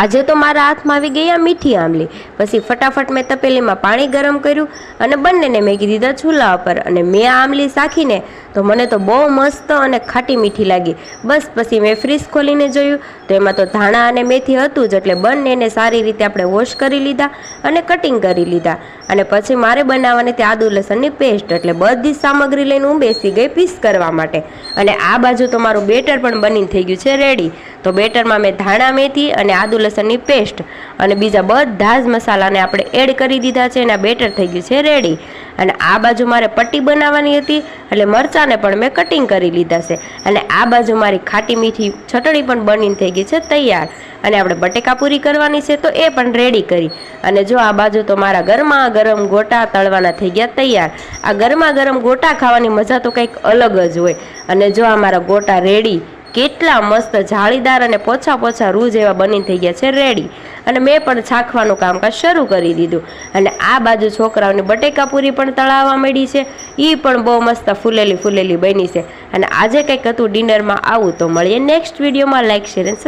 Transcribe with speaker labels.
Speaker 1: આજે તો મારા હાથમાં આવી ગઈ આ મીઠી આંબલી। પછી ફટાફટ મેં તપેલીમાં પાણી ગરમ કર્યું અને બંનેને મેકી દીધા ચૂલા ઉપર અને મેં આ આંબલી ચાખીને તો મને તો બહુ મસ્ત અને ખાટી મીઠી લાગી। બસ પછી મેં ફ્રીજ ખોલીને જોયું તો એમાં તો ધાણા અને મેથી હતું જ, એટલે બંનેને સારી રીતે આપણે વોશ કરી લીધા અને કટિંગ કરી લીધા। અને પછી મારે બનાવવાની તે આદુ લસણની પેસ્ટ, એટલે બધી સામગ્રી લઈને હું બેસી ગઈ પીસ કરવા માટે। અને આ બાજુ તો મારું બેટર પણ બનીને થઈ ગયું છે રેડી। તો બેટરમાં મેં ધાણા મેથી અને આદુ લસણની પેસ્ટ અને બીજા બધા જ મસાલાને આપણે એડ કરી દીધા છે અને આ બેટર થઈ ગયું છે રેડી। અને આ બાજુ મારે પટ્ટી બનાવવાની હતી, એટલે મરચાંને પણ મેં કટિંગ કરી લીધા છે। અને આ બાજુ મારી ખાટી મીઠી ચટણી પણ બનીને થઈ ગઈ છે તૈયાર। અને આપણે બટેકા પૂરી કરવાની છે તો એ પણ રેડી કરી। અને જો આ બાજુ તો મારા ગરમા ગરમ ગોટા તળવાના થઈ ગયા તૈયાર। આ ગરમા ગરમ ગોટા ખાવાની મજા તો કંઈક અલગ જ હોય। અને જો આ મારા ગોટા રેડી કેટલા મસ્ત જાળીદાર અને પોછા પોછા રૂ જેવા બની થઈ ગયા છે રેડી। અને મેં પણ ચાખવાનું કામકાજ શરૂ કરી દીધું। અને આ બાજુ છોકરાઓની બટેકા પૂરી પણ તળાવવા માંડી છે, એ પણ બહુ મસ્ત ફૂલેલી બની છે। અને આજે કંઈક હતું ડિનરમાં આવું, તો મળીએ નેક્સ્ટ વિડીયોમાં। લાઈક, શેર અને સબસ્ક્રાઇબ।